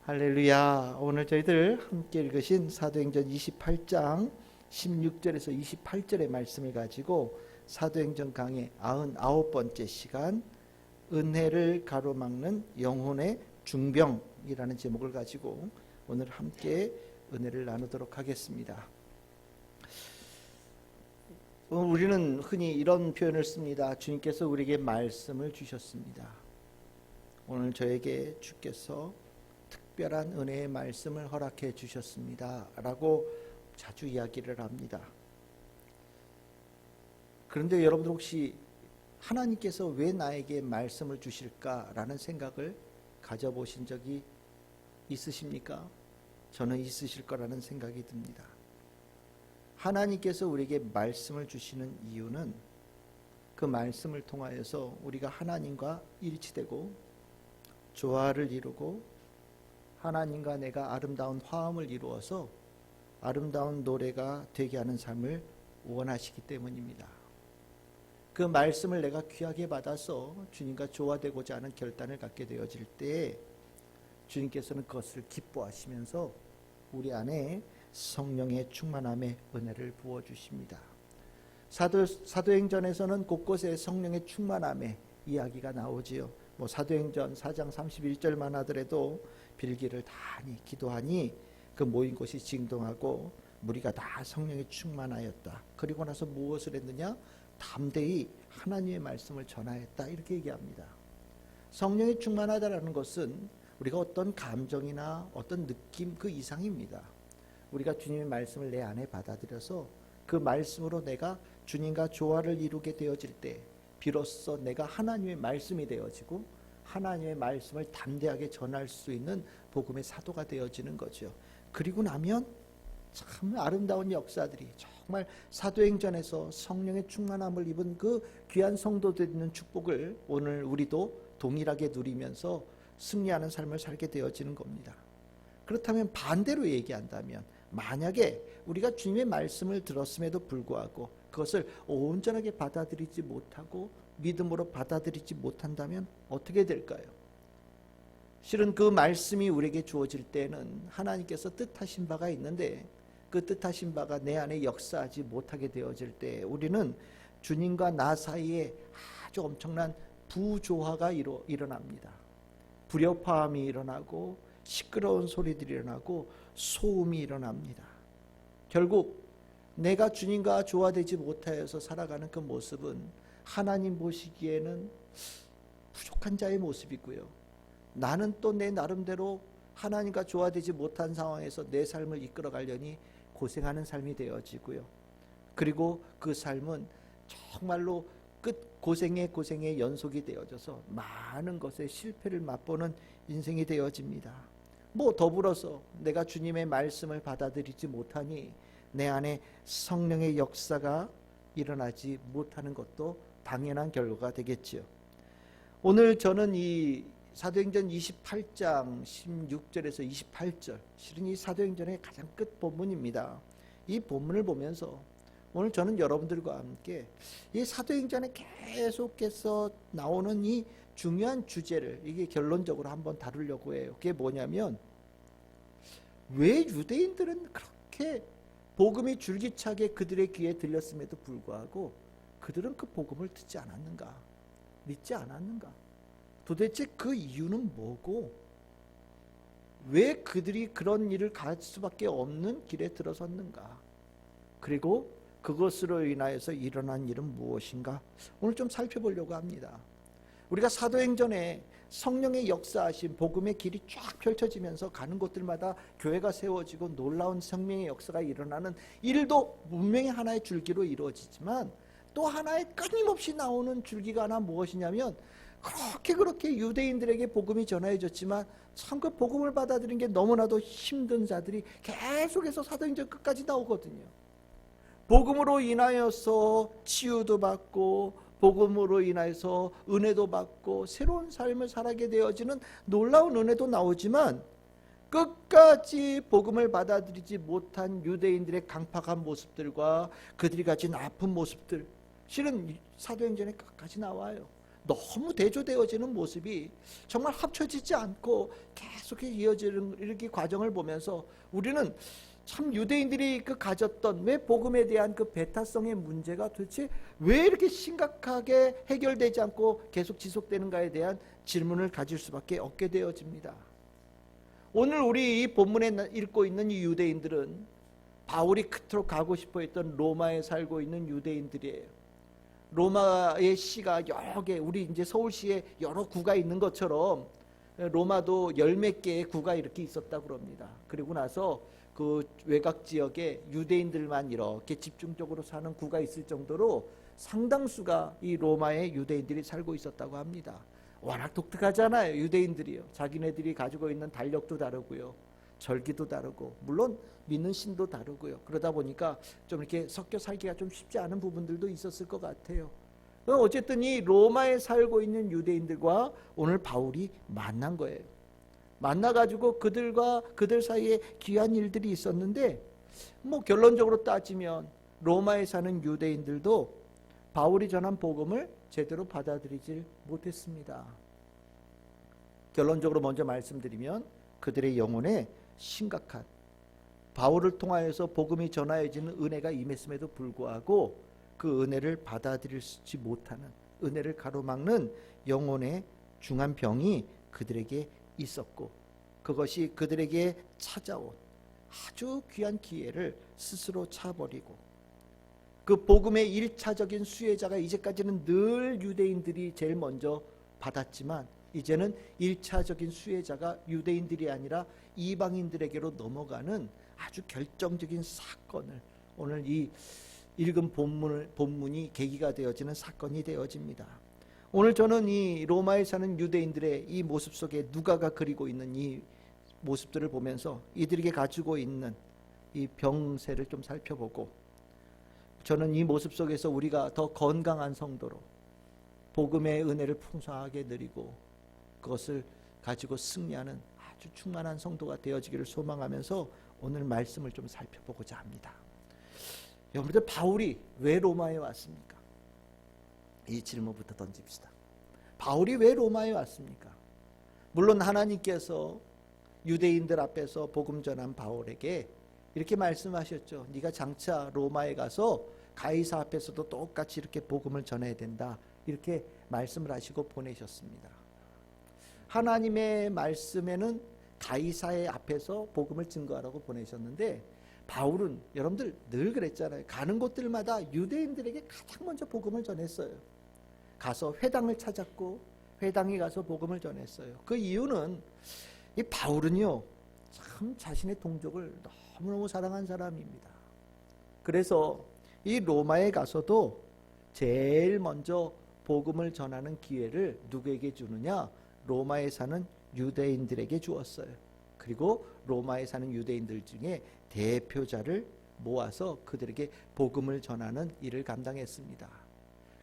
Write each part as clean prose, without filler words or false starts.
할렐루야. 오늘 저희들 함께 읽으신 사도행전 28장 16절에서 28절의 말씀을 가지고 사도행전 강의 99번째 시간 은혜를 가로막는 영혼의 중병이라는 제목을 가지고 오늘 함께 은혜를 나누도록 하겠습니다. 우리는 흔히 이런 표현을 씁니다. 주님께서 우리에게 말씀을 주셨습니다. 오늘 저에게 주께서 특별한 은혜의 말씀을 허락해 주셨습니다 라고 자주 이야기를 합니다. 그런데 여러분들 혹시 하나님께서 왜 나에게 말씀을 주실까라는 생각을 가져보신 적이 있으십니까? 저는 있으실 거라는 생각이 듭니다. 하나님께서 우리에게 말씀을 주시는 이유는 그 말씀을 통하여서 우리가 하나님과 일치되고 조화를 이루고 하나님과 내가 아름다운 화음을 이루어서 아름다운 노래가 되게 하는 삶을 원하시기 때문입니다. 그 말씀을 내가 귀하게 받아서 주님과 조화되고자 하는 결단을 갖게 되어질 때 주님께서는 그것을 기뻐하시면서 우리 안에 성령의 충만함의 은혜를 부어주십니다. 사도행전에서는 곳곳에 성령의 충만함의 이야기가 나오지요. 사도행전 4장 31절만 하더라도 빌기를 다하니 기도하니 그 모인 곳이 진동하고 무리가 다 성령에 충만하였다. 그리고 나서 무엇을 했느냐? 담대히 하나님의 말씀을 전하였다. 이렇게 얘기합니다. 성령이 충만하다라는 것은 우리가 어떤 감정이나 어떤 느낌 그 이상입니다. 우리가 주님의 말씀을 내 안에 받아들여서 그 말씀으로 내가 주님과 조화를 이루게 되어질 때 비로소 내가 하나님의 말씀이 되어지고 하나님의 말씀을 담대하게 전할 수 있는 복음의 사도가 되어지는 거죠. 그리고 나면 참 아름다운 역사들이 정말 사도행전에서 성령의 충만함을 입은 그 귀한 성도들 있는 축복을 오늘 우리도 동일하게 누리면서 승리하는 삶을 살게 되어지는 겁니다. 그렇다면 반대로 얘기한다면 만약에 우리가 주님의 말씀을 들었음에도 불구하고 그것을 온전하게 받아들이지 못하고 믿음으로 받아들이지 못한다면 어떻게 될까요? 실은 그 말씀이 우리에게 주어질 때는 하나님께서 뜻하신 바가 있는데 그 뜻하신 바가 내 안에 역사하지 못하게 되어질 때 우리는 주님과 나 사이에 아주 엄청난 부조화가 일어납니다. 불협화음이 일어나고 시끄러운 소리들이 일어나고 소음이 일어납니다. 결국 내가 주님과 조화되지 못하여서 살아가는 그 모습은 하나님 보시기에는 부족한 자의 모습이고요. 나는 또 내 나름대로 하나님과 조화되지 못한 상황에서 내 삶을 이끌어가려니 고생하는 삶이 되어지고요. 그리고 그 삶은 정말로 끝 고생의 연속이 되어져서 많은 것에 실패를 맛보는 인생이 되어집니다. 더불어서 내가 주님의 말씀을 받아들이지 못하니 내 안에 성령의 역사가 일어나지 못하는 것도 당연한 결과가 되겠지요. 오늘 저는 이 사도행전 28장 16절에서 28절 실은 이 사도행전의 가장 끝 본문입니다. 이 본문을 보면서 오늘 저는 여러분들과 함께 이 사도행전에 계속해서 나오는 이 중요한 주제를 이게 결론적으로 한번 다루려고 해요. 그게 뭐냐면 왜 유대인들은 그렇게 복음이 줄기차게 그들의 귀에 들렸음에도 불구하고 그들은 그 복음을 듣지 않았는가? 믿지 않았는가? 도대체 그 이유는 뭐고 왜 그들이 그런 일을 갈 수밖에 없는 길에 들어섰는가? 그리고 그것으로 인하여서 일어난 일은 무엇인가? 오늘 좀 살펴보려고 합니다. 우리가 사도행전에 성령의 역사하신 복음의 길이 쫙 펼쳐지면서 가는 곳들마다 교회가 세워지고 놀라운 생명의 역사가 일어나는 일도 분명히 하나의 줄기로 이루어지지만 또 하나의 끊임없이 나오는 줄기가 하나 무엇이냐면 그렇게 유대인들에게 복음이 전해졌지만 참 그 복음을 받아들이는 게 너무나도 힘든 자들이 계속해서 사도행전 끝까지 나오거든요. 복음으로 인하여서 치유도 받고 복음으로 인해서 은혜도 받고 새로운 삶을 살아가게 되어지는 놀라운 은혜도 나오지만 끝까지 복음을 받아들이지 못한 유대인들의 강팍한 모습들과 그들이 가진 아픈 모습들 실은 사도행전에 끝까지 나와요. 너무 대조되어지는 모습이 정말 합쳐지지 않고 계속 이어지는 이렇게 과정을 보면서 우리는 참 유대인들이 그 가졌던 왜 복음에 대한 그 배타성의 문제가 도대체 왜 이렇게 심각하게 해결되지 않고 계속 지속되는가에 대한 질문을 가질 수밖에 없게 되어집니다. 오늘 우리 이 본문에 읽고 있는 이 유대인들은 바울이 그토록 가고 싶어 했던 로마에 살고 있는 유대인들이에요. 로마의 시가 여러 개, 우리 이제 서울시에 여러 구가 있는 것처럼 로마도 열 몇 개의 구가 이렇게 있었다고 그럽니다. 그리고 나서 그 외곽 지역에 유대인들만 이렇게 집중적으로 사는 구가 있을 정도로 상당수가 이 로마의 유대인들이 살고 있었다고 합니다. 워낙 독특하잖아요, 유대인들이요. 자기네들이 가지고 있는 달력도 다르고요, 절기도 다르고, 물론 믿는 신도 다르고요. 그러다 보니까 좀 이렇게 섞여 살기가 좀 쉽지 않은 부분들도 있었을 것 같아요. 어쨌든 이 로마에 살고 있는 유대인들과 오늘 바울이 만난 거예요. 만나가지고 그들과 그들 사이에 귀한 일들이 있었는데, 뭐 결론적으로 따지면 로마에 사는 유대인들도 바울이 전한 복음을 제대로 받아들이질 못했습니다. 결론적으로 먼저 말씀드리면 그들의 영혼에 심각한, 바울을 통하여서 복음이 전하여지는 은혜가 임했음에도 불구하고 그 은혜를 받아들이지 못하는, 은혜를 가로막는 영혼의 중한 병이 그들에게 있었고, 그것이 그들에게 찾아온 아주 귀한 기회를 스스로 차버리고, 그 복음의 1차적인 수혜자가 이제까지는 늘 유대인들이 제일 먼저 받았지만, 이제는 1차적인 수혜자가 유대인들이 아니라 이방인들에게로 넘어가는 아주 결정적인 사건을 오늘 이 읽은 본문이 계기가 되어지는 사건이 되어집니다. 오늘 저는 이 로마에 사는 유대인들의 이 모습 속에 누가가 그리고 있는 이 모습들을 보면서 이들에게 가지고 있는 이 병세를 좀 살펴보고, 저는 이 모습 속에서 우리가 더 건강한 성도로 복음의 은혜를 풍성하게 누리고 그것을 가지고 승리하는 아주 충만한 성도가 되어지기를 소망하면서 오늘 말씀을 좀 살펴보고자 합니다. 여러분들, 바울이 왜 로마에 왔습니까? 이 질문부터 던집시다. 바울이 왜 로마에 왔습니까? 물론 하나님께서 유대인들 앞에서 복음 전한 바울에게 이렇게 말씀하셨죠. 네가 장차 로마에 가서 가이사 앞에서도 똑같이 이렇게 복음을 전해야 된다, 이렇게 말씀을 하시고 보내셨습니다. 하나님의 말씀에는 가이사의 앞에서 복음을 증거하라고 보내셨는데, 바울은 여러분들 늘 그랬잖아요. 가는 곳들마다 유대인들에게 가장 먼저 복음을 전했어요. 가서 회당을 찾았고 회당에 가서 복음을 전했어요. 그 이유는 이 바울은요, 참 자신의 동족을 너무너무 사랑한 사람입니다. 그래서 이 로마에 가서도 제일 먼저 복음을 전하는 기회를 누구에게 주느냐? 로마에 사는 유대인들에게 주었어요. 그리고 로마에 사는 유대인들 중에 대표자를 모아서 그들에게 복음을 전하는 일을 감당했습니다.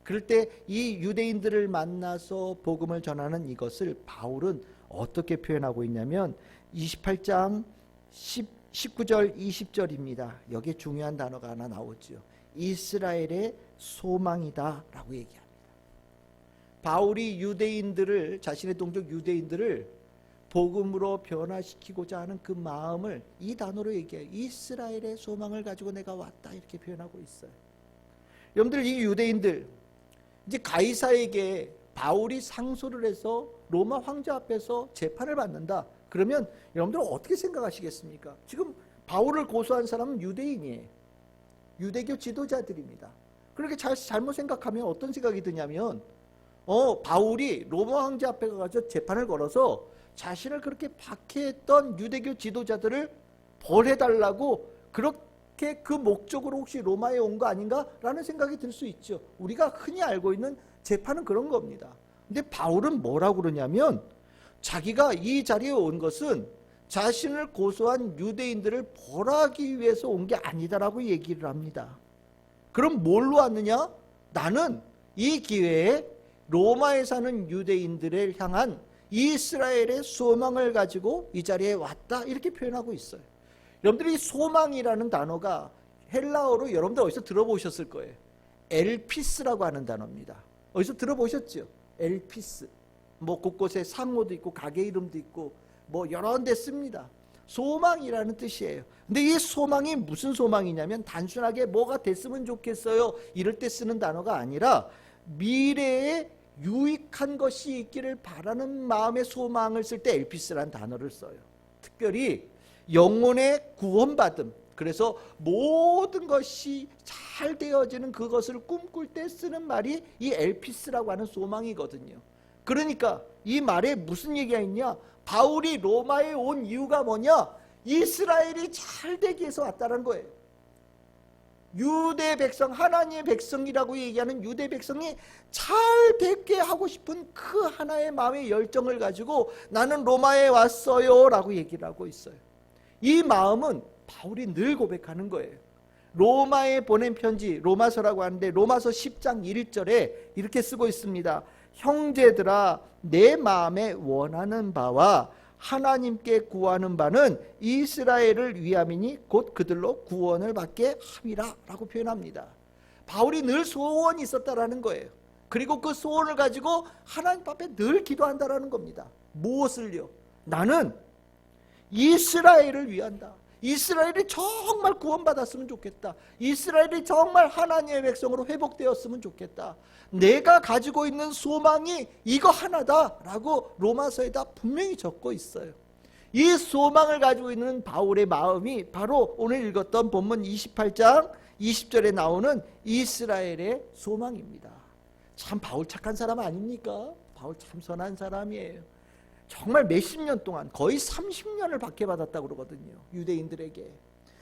그럴 때 이 유대인들을 만나서 복음을 전하는 이것을 바울은 어떻게 표현하고 있냐면 28장 19절 20절입니다. 여기에 중요한 단어가 하나 나오죠. 이스라엘의 소망이다 라고 얘기합니다. 바울이 유대인들을, 자신의 동족 유대인들을 복음으로 변화시키고자 하는 그 마음을 이 단어로 얘기해요. 이스라엘의 소망을 가지고 내가 왔다, 이렇게 표현하고 있어요. 여러분들, 이 유대인들 이제 가이사에게 바울이 상소를 해서 로마 황제 앞에서 재판을 받는다. 그러면 여러분들 어떻게 생각하시겠습니까? 지금 바울을 고소한 사람은 유대인이에요. 유대교 지도자들입니다. 그렇게 잘못 생각하면 어떤 생각이 드냐면, 바울이 로마 황제 앞에 가서 재판을 걸어서 자신을 그렇게 박해했던 유대교 지도자들을 벌해달라고, 그렇게 그 목적으로 혹시 로마에 온 거 아닌가라는 생각이 들 수 있죠. 우리가 흔히 알고 있는 재판은 그런 겁니다. 근데 바울은 뭐라고 그러냐면, 자기가 이 자리에 온 것은 자신을 고소한 유대인들을 벌하기 위해서 온 게 아니다라고 얘기를 합니다. 그럼 뭘로 왔느냐? 나는 이 기회에 로마에 사는 유대인들을 향한 이스라엘의 소망을 가지고 이 자리에 왔다, 이렇게 표현하고 있어요. 여러분들이 소망이라는 단어가 헬라어로 여러분들 어디서 들어보셨을 거예요. 엘피스라고 하는 단어입니다. 어디서 들어보셨죠? 엘피스, 뭐 곳곳에 상호도 있고 가게 이름도 있고 뭐 여러 데 씁니다. 소망이라는 뜻이에요. 근데 이 소망이 무슨 소망이냐면 단순하게 뭐가 됐으면 좋겠어요 이럴 때 쓰는 단어가 아니라 미래에 유익한 것이 있기를 바라는 마음의 소망을 쓸 때 엘피스라는 단어를 써요. 특별히 영혼의 구원받음, 그래서 모든 것이 잘 되어지는 그것을 꿈꿀 때 쓰는 말이 이 엘피스라고 하는 소망이거든요. 그러니까 이 말에 무슨 얘기가 있냐? 바울이 로마에 온 이유가 뭐냐? 이스라엘이 잘 되기 위해서 왔다는 거예요. 유대 백성, 하나님의 백성이라고 얘기하는 유대 백성이 잘 되게 하고 싶은 그 하나의 마음의 열정을 가지고 나는 로마에 왔어요 라고 얘기를 하고 있어요. 이 마음은 바울이 늘 고백하는 거예요. 로마에 보낸 편지, 로마서라고 하는데 로마서 10장 1절에 이렇게 쓰고 있습니다. 형제들아, 내 마음에 원하는 바와 하나님께 구하는 바는 이스라엘을 위함이니 곧 그들로 구원을 받게 함이라 라고 표현합니다. 바울이 늘 소원이 있었다라는 거예요. 그리고 그 소원을 가지고 하나님 앞에 늘 기도한다라는 겁니다. 무엇을요? 나는 이스라엘을 위한다. 이스라엘이 정말 구원받았으면 좋겠다. 이스라엘이 정말 하나님의 백성으로 회복되었으면 좋겠다. 내가 가지고 있는 소망이 이거 하나다 라고 로마서에다 분명히 적고 있어요. 이 소망을 가지고 있는 바울의 마음이 바로 오늘 읽었던 본문 28장 20절에 나오는 이스라엘의 소망입니다. 참 바울 착한 사람 아닙니까? 바울 참 선한 사람이에요. 정말 몇십 년 동안 거의 30년을 박해받았다고 그러거든요. 유대인들에게.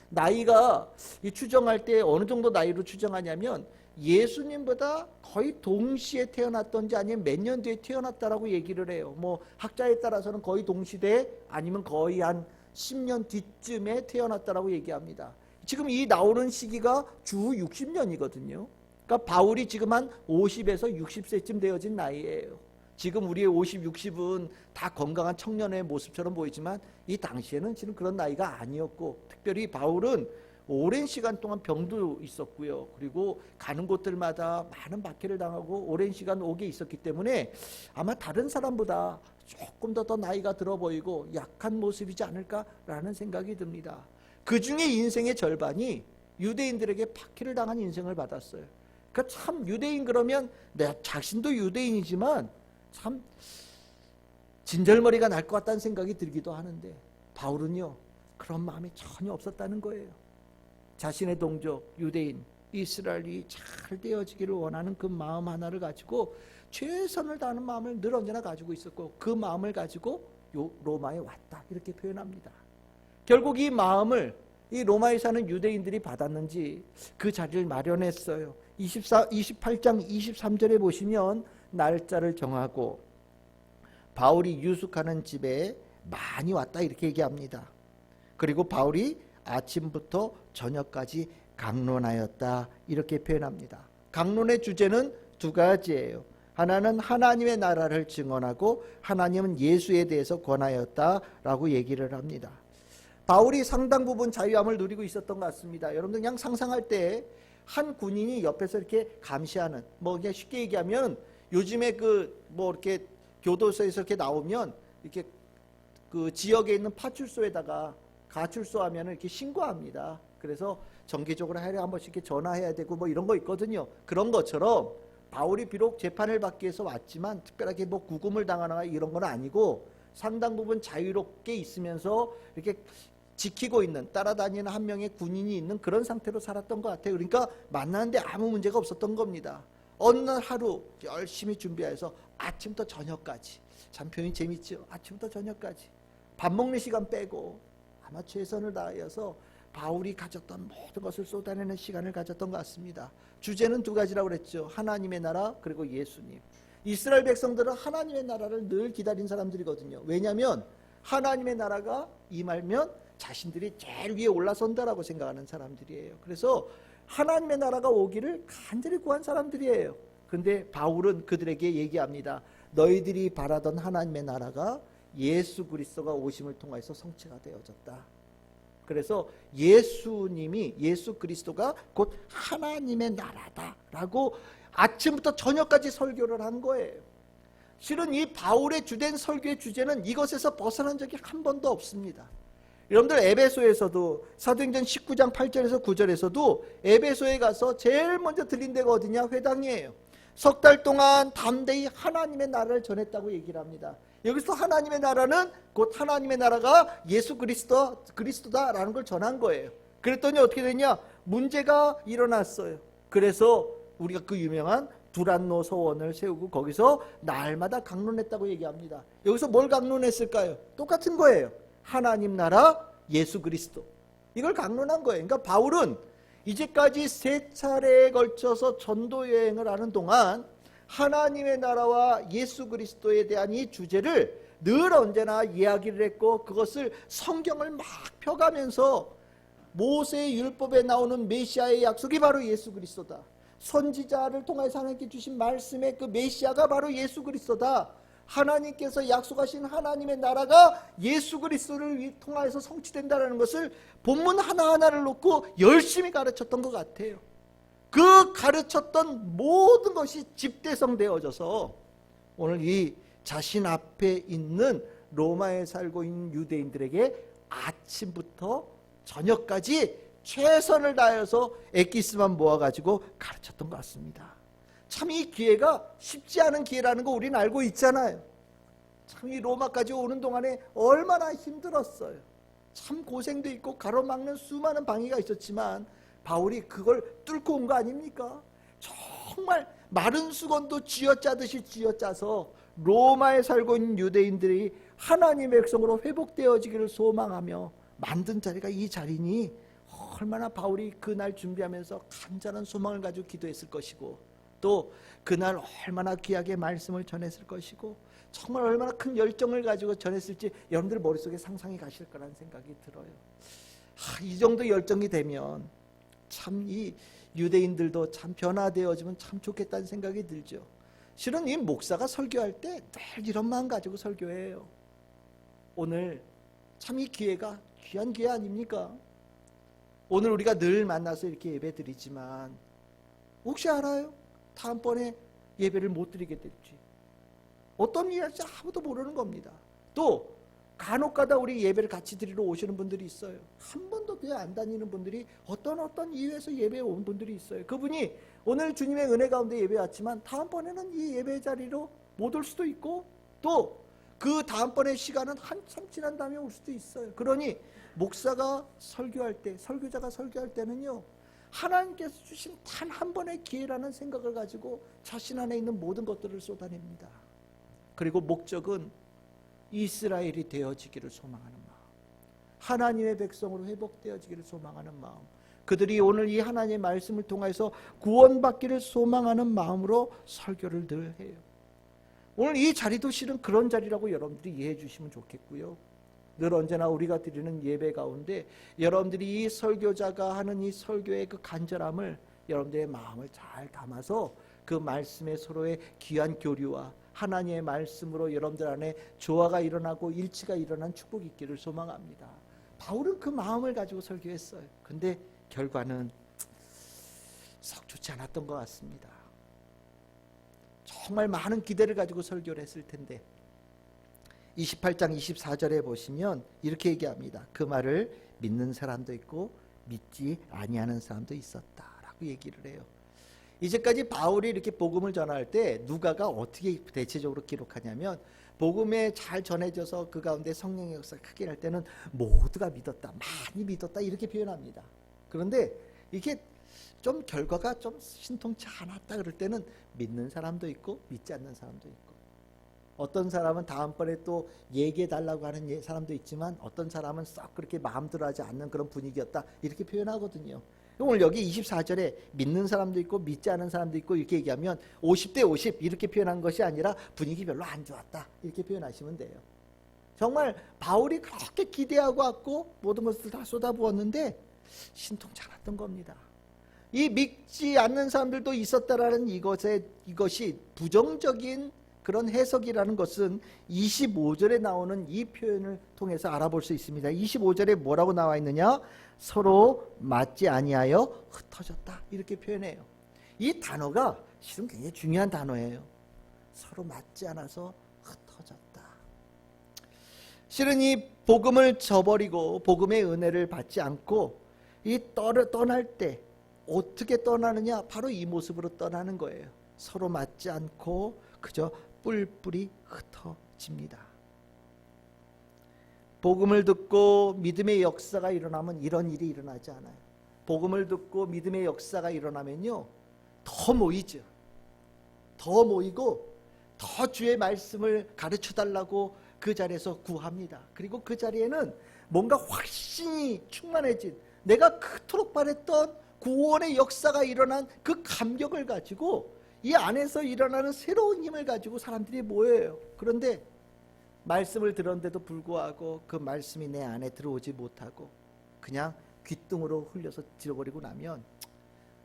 나이가 추정할 때 어느 정도 나이로 추정하냐면 예수님보다 거의 동시에 태어났던지 아니면 몇 년 뒤에 태어났다라고 얘기를 해요. 뭐 학자에 따라서는 거의 동시대 아니면 거의 한 10년 뒤쯤에 태어났다라고 얘기합니다. 지금 이 나오는 시기가 주 60년이거든요. 그러니까 바울이 지금 한 50에서 60세쯤 되어진 나이예요. 지금 우리의 50, 60은 다 건강한 청년의 모습처럼 보이지만 이 당시에는 지금 그런 나이가 아니었고, 특별히 바울은 오랜 시간 동안 병도 있었고요. 그리고 가는 곳들마다 많은 박해를 당하고 오랜 시간 옥에 있었기 때문에 아마 다른 사람보다 조금 더 나이가 들어 보이고 약한 모습이지 않을까라는 생각이 듭니다. 그 중에 인생의 절반이 유대인들에게 박해를 당한 인생을 받았어요. 그러니까 참 유대인 그러면 내 자신도 유대인이지만 참 진절머리가 날 것 같다는 생각이 들기도 하는데 바울은요 그런 마음이 전혀 없었다는 거예요. 자신의 동족 유대인 이스라엘이 잘 되어지기를 원하는 그 마음 하나를 가지고 최선을 다하는 마음을 늘 언제나 가지고 있었고 그 마음을 가지고 로마에 왔다 이렇게 표현합니다. 결국 이 마음을 이 로마에 사는 유대인들이 받았는지 그 자리를 마련했어요. 28장 23절에 보시면 날짜를 정하고 바울이 유숙하는 집에 많이 왔다 이렇게 얘기합니다. 그리고 바울이 아침부터 저녁까지 강론하였다 이렇게 표현합니다. 강론의 주제는 두 가지예요. 하나는 하나님의 나라를 증언하고 하나님은 예수에 대해서 권하였다라고 얘기를 합니다. 바울이 상당 부분 자유함을 누리고 있었던 것 같습니다. 여러분들 그냥 상상할 때 한 군인이 옆에서 이렇게 감시하는, 뭐 그냥 쉽게 얘기하면 요즘에 뭐 이렇게 교도소에서 이렇게 나오면 이렇게 그 지역에 있는 파출소에다가 가출소하면 이렇게 신고합니다. 그래서 정기적으로 하루에 한 번씩 이렇게 전화해야 되고 뭐 이런 거 있거든요. 그런 것처럼 바울이 비록 재판을 받기 위해서 왔지만 특별하게 뭐 구금을 당하거나 이런 건 아니고 상당 부분 자유롭게 있으면서 이렇게 지키고 있는, 따라다니는 한 명의 군인이 있는 그런 상태로 살았던 것 같아요. 그러니까 만나는데 아무 문제가 없었던 겁니다. 어느 날 하루 열심히 준비해서 아침부터 저녁까지, 참 표현이 재밌죠. 아침부터 저녁까지 밥 먹는 시간 빼고 아마 최선을 다하여서 바울이 가졌던 모든 것을 쏟아내는 시간을 가졌던 것 같습니다. 주제는 두 가지라고 그랬죠. 하나님의 나라 그리고 예수님. 이스라엘 백성들은 하나님의 나라를 늘 기다린 사람들이거든요. 왜냐하면 하나님의 나라가 임하면 자신들이 제일 위에 올라선다라고 생각하는 사람들이에요. 그래서 하나님의 나라가 오기를 간절히 구한 사람들이에요. 그런데 바울은 그들에게 얘기합니다. 너희들이 바라던 하나님의 나라가 예수 그리스도가 오심을 통해서 성취가 되어졌다. 그래서 예수님이, 예수 그리스도가 곧 하나님의 나라다라고 아침부터 저녁까지 설교를 한 거예요. 실은 이 바울의 주된 설교의 주제는 이것에서 벗어난 적이 한 번도 없습니다. 여러분들 에베소에서도 사도행전 19장 8절에서 9절에서도 에베소에 가서 제일 먼저 들린 데가 어디냐? 회당이에요. 석 달 동안 담대히 하나님의 나라를 전했다고 얘기를 합니다. 여기서 하나님의 나라는 곧 하나님의 나라가 예수 그리스도다라는 걸 전한 거예요. 그랬더니 어떻게 됐냐? 문제가 일어났어요. 그래서 우리가 그 유명한 두란노 서원을 세우고 거기서 날마다 강론했다고 얘기합니다. 여기서 뭘 강론했을까요? 똑같은 거예요. 하나님 나라, 예수 그리스도. 이걸 강론한 거예요. 그러니까 바울은 이제까지 3차례에 걸쳐서 전도 여행을 하는 동안 하나님의 나라와 예수 그리스도에 대한 이 주제를 늘 언제나 이야기를 했고, 그것을 성경을 막 펴가면서 모세의 율법에 나오는 메시아의 약속이 바로 예수 그리스도다. 선지자를 통해서 하나님께 주신 말씀의 그 메시아가 바로 예수 그리스도다. 하나님께서 약속하신 하나님의 나라가 예수 그리스도를 통하여서 성취된다는 것을 본문 하나하나를 놓고 열심히 가르쳤던 것 같아요. 그 가르쳤던 모든 것이 집대성되어져서 오늘 이 자신 앞에 있는 로마에 살고 있는 유대인들에게 아침부터 저녁까지 최선을 다해서 엑기스만 모아가지고 가르쳤던 것 같습니다. 참 이 기회가 쉽지 않은 기회라는 거 우리는 알고 있잖아요. 참 이 로마까지 오는 동안에 얼마나 힘들었어요. 참 고생도 있고 가로막는 수많은 방해가 있었지만 바울이 그걸 뚫고 온 거 아닙니까? 정말 마른 수건도 쥐어짜듯이 쥐어짜서 로마에 살고 있는 유대인들이 하나님의 백성으로 회복되어지기를 소망하며 만든 자리가 이 자리니 얼마나 바울이 그날 준비하면서 간절한 소망을 가지고 기도했을 것이고, 또 그날 얼마나 귀하게 말씀을 전했을 것이고, 정말 얼마나 큰 열정을 가지고 전했을지 여러분들 머릿속에 상상이 가실 거라는 생각이 들어요. 이 정도 열정이 되면 참 이 유대인들도 참 변화되어지면 참 좋겠다는 생각이 들죠. 실은 이 목사가 설교할 때 늘 이런 마음 가지고 설교해요. 오늘 참 이 기회가 귀한 기회 아닙니까? 오늘 우리가 늘 만나서 이렇게 예배 드리지만 혹시 알아요? 다음번에 예배를 못 드리게 될지, 어떤 일이 할지 아무도 모르는 겁니다. 또 간혹가다 우리 예배를 같이 드리러 오시는 분들이 있어요. 한 번도 교회 안 다니는 분들이 어떤 이유에서 예배에 온 분들이 있어요. 그분이 오늘 주님의 은혜 가운데 예배 왔지만 다음번에는 이 예배 자리로 못 올 수도 있고, 또 그 다음번에 시간은 한참 지난 다음에 올 수도 있어요. 그러니 목사가 설교할 때, 설교자가 설교할 때는요, 하나님께서 주신 단 한 번의 기회라는 생각을 가지고 자신 안에 있는 모든 것들을 쏟아냅니다. 그리고 목적은 이스라엘이 되어지기를 소망하는 마음, 하나님의 백성으로 회복되어지기를 소망하는 마음, 그들이 오늘 이 하나님의 말씀을 통해서 구원받기를 소망하는 마음으로 설교를 늘 해요. 오늘 이 자리도 실은 그런 자리라고 여러분들이 이해해 주시면 좋겠고요. 늘 언제나 우리가 드리는 예배 가운데 여러분들이 이 설교자가 하는 이 설교의 그 간절함을 여러분들의 마음을 잘 담아서 그 말씀에 서로의 귀한 교류와 하나님의 말씀으로 여러분들 안에 조화가 일어나고 일치가 일어난 축복이 있기를 소망합니다. 바울은 그 마음을 가지고 설교했어요. 근데 결과는 썩 좋지 않았던 것 같습니다. 정말 많은 기대를 가지고 설교를 했을 텐데 28장 24절에 보시면 이렇게 얘기합니다. 그 말을 믿는 사람도 있고 믿지 아니하는 사람도 있었다라고 얘기를 해요. 이제까지 바울이 이렇게 복음을 전할 때 누가가 어떻게 대체적으로 기록하냐면, 복음에 잘 전해져서 그 가운데 성령의 역사가 크게 날 때는 모두가 믿었다, 많이 믿었다 이렇게 표현합니다. 그런데 이게 좀 결과가 좀 신통치 않았다 그럴 때는 믿는 사람도 있고 믿지 않는 사람도 있고, 어떤 사람은 다음번에 또 얘기해 달라고 하는 사람도 있지만 어떤 사람은 썩 그렇게 마음대로 하지 않는 그런 분위기였다 이렇게 표현하거든요. 오늘 여기 24절에 믿는 사람도 있고 믿지 않는 사람도 있고 이렇게 얘기하면 50대 50 이렇게 표현한 것이 아니라 분위기 별로 안 좋았다 이렇게 표현하시면 돼요. 정말 바울이 그렇게 기대하고 왔고 모든 것을 다 쏟아부었는데 신통치 않았던 겁니다. 이 믿지 않는 사람들도 있었다라는 이것이 부정적인 그런 해석이라는 것은 25절에 나오는 이 표현을 통해서 알아볼 수 있습니다. 25절에 뭐라고 나와 있느냐? 서로 맞지 아니하여 흩어졌다 이렇게 표현해요. 이 단어가 실은 굉장히 중요한 단어예요. 서로 맞지 않아서 흩어졌다. 실은 이 복음을 저버리고 복음의 은혜를 받지 않고 이 떠날 때 어떻게 떠나느냐? 바로 이 모습으로 떠나는 거예요. 서로 맞지 않고 그저 뿔뿔이 흩어집니다. 복음을 듣고 믿음의 역사가 일어나면 이런 일이 일어나지 않아요. 복음을 듣고 믿음의 역사가 일어나면요, 더 모이죠. 더 모이고 더 주의 말씀을 가르쳐달라고 그 자리에서 구합니다. 그리고 그 자리에는 뭔가 확신이 충만해진, 내가 그토록 바랬던 구원의 역사가 일어난 그 감격을 가지고 이 안에서 일어나는 새로운 힘을 가지고 사람들이 모여요. 그런데 말씀을 들었는데도 불구하고 그 말씀이 내 안에 들어오지 못하고 그냥 귓등으로 흘려서 지어버리고 나면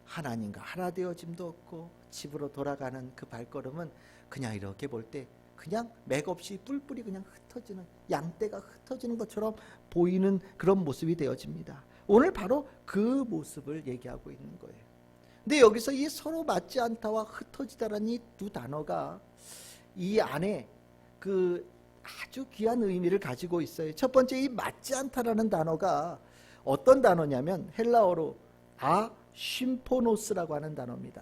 하나님과 하나 되어짐도 없고 집으로 돌아가는 그 발걸음은 그냥 이렇게 볼 때 그냥 맥없이 뿔뿔이 그냥 흩어지는, 양떼가 흩어지는 것처럼 보이는 그런 모습이 되어집니다. 오늘 바로 그 모습을 얘기하고 있는 거예요. 근데 여기서 이 서로 맞지 않다와 흩어지다라는 이 두 단어가 이 안에 그 아주 귀한 의미를 가지고 있어요. 첫 번째, 이 맞지 않다라는 단어가 어떤 단어냐면 헬라어로 쉼포노스라고 하는 단어입니다.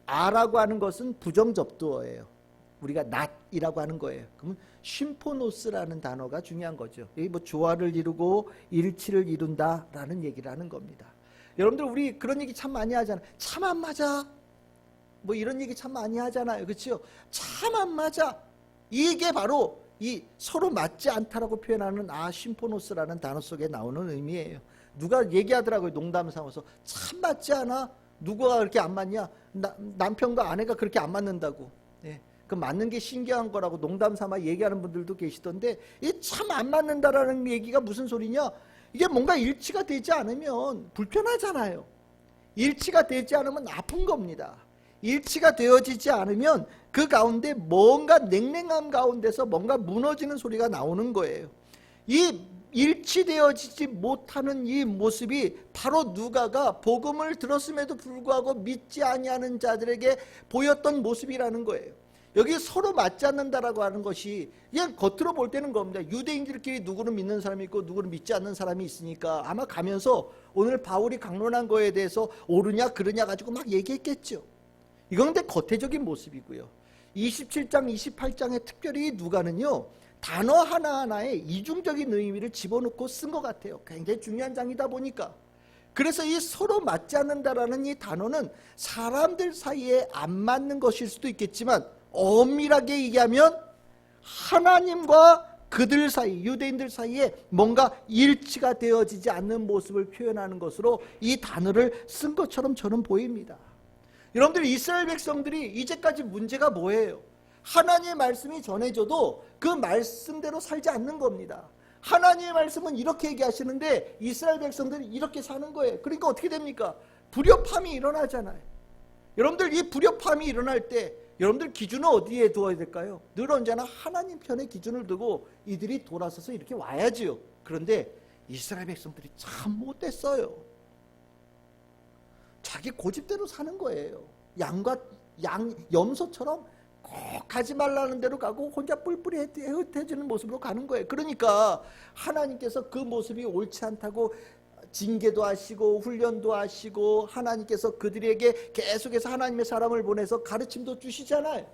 아라고 하는 것은 부정접두어예요. 우리가 not이라고 하는 거예요. 그러면 쉼포노스라는 단어가 중요한 거죠. 여기 뭐 조화를 이루고 일치를 이룬다라는 얘기를 하는 겁니다. 여러분들 우리 그런 얘기 참 많이 하잖아요. 참 안 맞아. 뭐 이런 얘기 참 많이 하잖아요. 그렇죠? 참 안 맞아. 이게 바로 이 서로 맞지 않다라고 표현하는 쉼포노스라는 단어 속에 나오는 의미예요. 누가 얘기하더라고요. 농담 삼아서 참 맞지 않아? 누구가 그렇게 안 맞냐? 남편과 아내가 그렇게 안 맞는다고. 예. 그 맞는 게 신기한 거라고 농담 삼아 얘기하는 분들도 계시던데, 이 참 안 맞는다라는 얘기가 무슨 소리냐? 이게 뭔가 일치가 되지 않으면 불편하잖아요. 일치가 되지 않으면 아픈 겁니다. 일치가 되어지지 않으면 그 가운데 뭔가 냉랭함 가운데서 뭔가 무너지는 소리가 나오는 거예요. 이 일치되어지지 못하는 이 모습이 바로 누가가 복음을 들었음에도 불구하고 믿지 아니하는 자들에게 보였던 모습이라는 거예요. 여기 서로 맞지 않는다라고 하는 것이 그냥 겉으로 볼 때는 겁니다. 유대인들끼리 누구는 믿는 사람이 있고 누구는 믿지 않는 사람이 있으니까 아마 가면서 오늘 바울이 강론한 거에 대해서 옳으냐 그르냐 가지고 막 얘기했겠죠. 이건 근데 겉대적인 모습이고요. 27장 28장에 특별히 누가는요, 단어 하나하나에 이중적인 의미를 집어넣고 쓴 것 같아요. 굉장히 중요한 장이다 보니까. 그래서 이 서로 맞지 않는다라는 이 단어는 사람들 사이에 안 맞는 것일 수도 있겠지만 엄밀하게 얘기하면 하나님과 그들 사이, 유대인들 사이에 뭔가 일치가 되어지지 않는 모습을 표현하는 것으로 이 단어를 쓴 것처럼 저는 보입니다. 여러분들, 이스라엘 백성들이 이제까지 문제가 뭐예요? 하나님의 말씀이 전해져도 그 말씀대로 살지 않는 겁니다. 하나님의 말씀은 이렇게 얘기하시는데 이스라엘 백성들이 이렇게 사는 거예요. 그러니까 어떻게 됩니까? 불협함이 일어나잖아요. 여러분들, 이 불협함이 일어날 때 여러분들 기준은 어디에 두어야 될까요? 늘 언제나 하나님 편에 기준을 두고 이들이 돌아서서 이렇게 와야지요. 그런데 이스라엘 백성들이 참 못됐어요. 자기 고집대로 사는 거예요. 염소처럼 꼭 가지 말라는 대로 가고 혼자 뿔뿔이 흩어지는 모습으로 가는 거예요. 그러니까 하나님께서 그 모습이 옳지 않다고 징계도 하시고 훈련도 하시고 하나님께서 그들에게 계속해서 하나님의 사람을 보내서 가르침도 주시잖아요.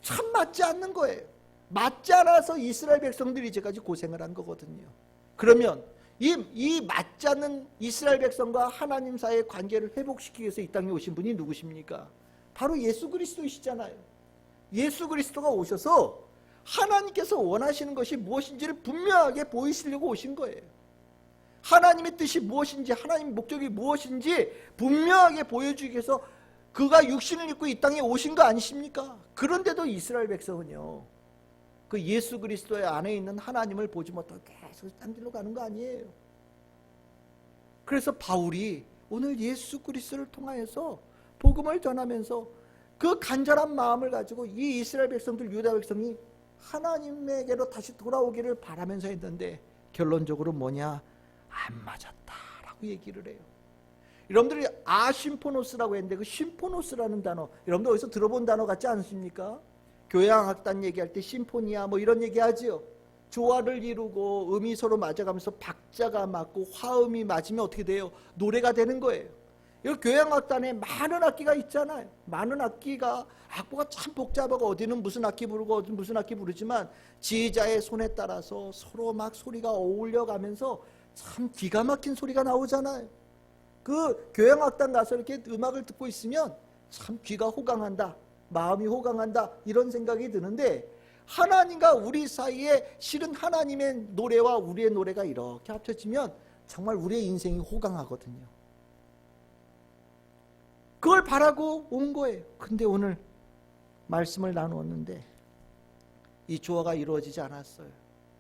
참 맞지 않는 거예요. 맞지 않아서 이스라엘 백성들이 이제까지 고생을 한 거거든요. 그러면 이 맞지 않는 이스라엘 백성과 하나님 사이의 관계를 회복시키기 위해서 이 땅에 오신 분이 누구십니까? 바로 예수 그리스도이시잖아요. 예수 그리스도가 오셔서 하나님께서 원하시는 것이 무엇인지를 분명하게 보이시려고 오신 거예요. 하나님의 뜻이 무엇인지, 하나님의 목적이 무엇인지 분명하게 보여주기 위해서 그가 육신을 입고 이 땅에 오신 거 아니십니까? 그런데도 이스라엘 백성은요, 그 예수 그리스도의 안에 있는 하나님을 보지 못하고 계속 딴 길로 가는 거 아니에요. 그래서 바울이 오늘 예수 그리스도를 통하여서 복음을 전하면서 그 간절한 마음을 가지고 이 이스라엘 백성들, 유다 백성이 하나님에게로 다시 돌아오기를 바라면서 했는데 결론적으로 뭐냐? 안 맞았다라고 얘기를 해요. 여러분들이 쉼포노스라고 했는데 그 쉼포노스라는 단어, 여러분들 어디서 들어본 단어 같지 않습니까? 교향악단 얘기할 때 심포니아 뭐 이런 얘기하지요. 조화를 이루고 음이 서로 맞아가면서 박자가 맞고 화음이 맞으면 어떻게 돼요? 노래가 되는 거예요. 이 교향악단에 많은 악기가 있잖아요. 많은 악기가 악보가 참 복잡하고 어디는 무슨 악기 부르고 어디는 무슨 악기 부르지만 지휘자의 손에 따라서 서로 막 소리가 어울려가면서 참 기가 막힌 소리가 나오잖아요. 그 교향악단 가서 이렇게 음악을 듣고 있으면 참 귀가 호강한다, 마음이 호강한다 이런 생각이 드는데, 하나님과 우리 사이에 실은 하나님의 노래와 우리의 노래가 이렇게 합쳐지면 정말 우리의 인생이 호강하거든요. 그걸 바라고 온 거예요. 근데 오늘 말씀을 나누었는데 이 조화가 이루어지지 않았어요.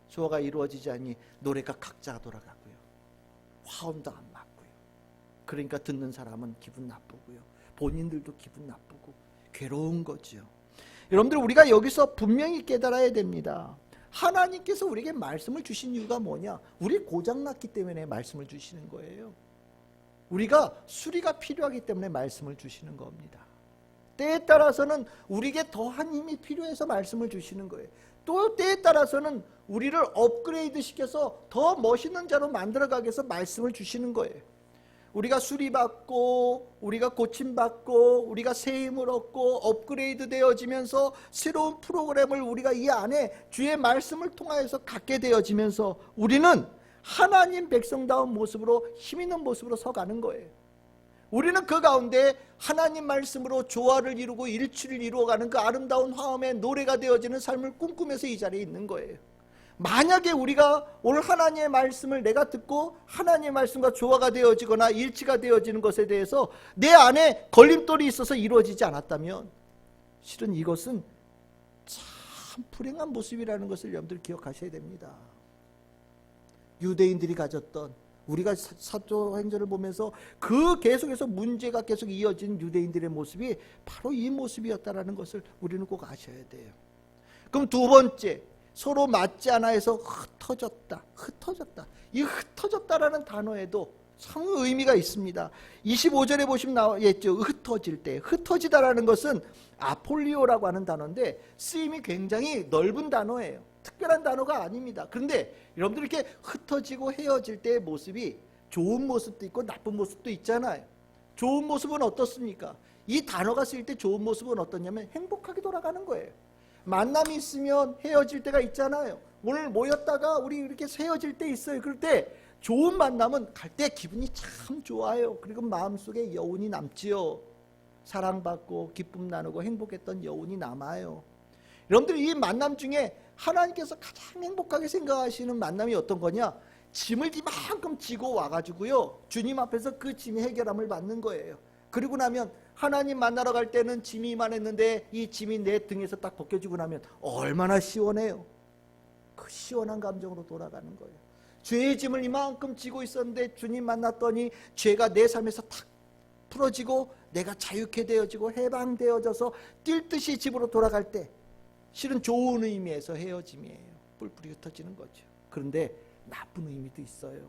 조화가 이루어지지 않니 노래가 각자 돌아가고요. 화음도 안 맞고요. 그러니까 듣는 사람은 기분 나쁘고요. 본인들도 기분 나쁘고 괴로운 거죠. 여러분들, 우리가 여기서 분명히 깨달아야 됩니다. 하나님께서 우리에게 말씀을 주신 이유가 뭐냐? 우리 고장났기 때문에 말씀을 주시는 거예요. 우리가 수리가 필요하기 때문에 말씀을 주시는 겁니다. 때에 따라서는 우리에게 더한 힘이 필요해서 말씀을 주시는 거예요. 또 때에 따라서는 우리를 업그레이드 시켜서 더 멋있는 자로 만들어가기 위해서 말씀을 주시는 거예요. 우리가 수리받고 우리가 고침받고 우리가 세임을 얻고 업그레이드 되어지면서 새로운 프로그램을 우리가 이 안에 주의 말씀을 통하여서 갖게 되어지면서 우리는 하나님 백성다운 모습으로 힘있는 모습으로 서가는 거예요. 우리는 그 가운데 하나님 말씀으로 조화를 이루고 일치를 이루어가는 그 아름다운 화음의 노래가 되어지는 삶을 꿈꾸면서 이 자리에 있는 거예요. 만약에 우리가 오늘 하나님의 말씀을 내가 듣고 하나님의 말씀과 조화가 되어지거나 일치가 되어지는 것에 대해서 내 안에 걸림돌이 있어서 이루어지지 않았다면 실은 이것은 참 불행한 모습이라는 것을 여러분들 기억하셔야 됩니다. 유대인들이 가졌던, 우리가 사도행전을 보면서 그 계속해서 문제가 계속 이어진 유대인들의 모습이 바로 이 모습이었다는 것을 우리는 꼭 아셔야 돼요. 그럼 두 번째, 서로 맞지 않아 해서 흩어졌다. 이 흩어졌다라는 단어에도 참 의미가 있습니다. 25절에 보시면 나와있죠. 흩어질 때. 흩어지다라는 것은 아폴리오라고 하는 단어인데 쓰임이 굉장히 넓은 단어예요. 특별한 단어가 아닙니다. 그런데 여러분들 이렇게 흩어지고 헤어질 때의 모습이 좋은 모습도 있고 나쁜 모습도 있잖아요. 좋은 모습은 어떻습니까? 이 단어가 쓰일 때 좋은 모습은 어떠냐면 행복하게 돌아가는 거예요. 만남이 있으면 헤어질 때가 있잖아요. 오늘 모였다가 우리 이렇게 헤어질 때 있어요. 그럴 때 좋은 만남은 갈 때 기분이 참 좋아요. 그리고 마음속에 여운이 남지요. 사랑받고 기쁨 나누고 행복했던 여운이 남아요. 여러분들, 이 만남 중에 하나님께서 가장 행복하게 생각하시는 만남이 어떤 거냐? 짐을 이만큼 지고 와가지고요, 주님 앞에서 그 짐이 해결함을 받는 거예요. 그리고 나면 하나님 만나러 갈 때는 짐이 이만했는데 이 짐이 내 등에서 딱 벗겨지고 나면 얼마나 시원해요. 그 시원한 감정으로 돌아가는 거예요. 죄의 짐을 이만큼 지고 있었는데 주님 만났더니 죄가 내 삶에서 탁 풀어지고 내가 자유케 되어지고 해방되어져서 뛸 듯이 집으로 돌아갈 때 실은 좋은 의미에서 헤어짐이에요. 뿔뿔이 흩어지는 거죠. 그런데 나쁜 의미도 있어요.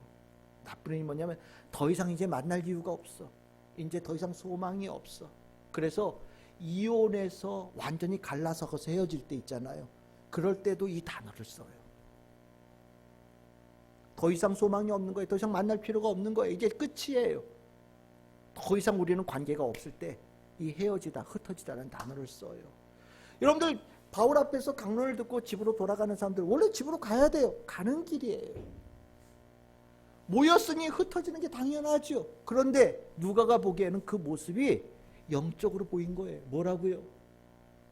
나쁜 의미 뭐냐면 더 이상 이제 만날 이유가 없어. 이제 더 이상 소망이 없어. 그래서 이혼해서 완전히 갈라서서 헤어질 때 있잖아요. 그럴 때도 이 단어를 써요. 더 이상 소망이 없는 거예요. 더 이상 만날 필요가 없는 거예요. 이제 끝이에요. 더 이상 우리는 관계가 없을 때 이 헤어지다, 흩어지다라는 단어를 써요. 여러분들, 바울 앞에서 강론을 듣고 집으로 돌아가는 사람들 원래 집으로 가야 돼요. 가는 길이에요. 모였으니 흩어지는 게 당연하죠. 그런데 누가가 보기에는 그 모습이 영적으로 보인 거예요. 뭐라고요?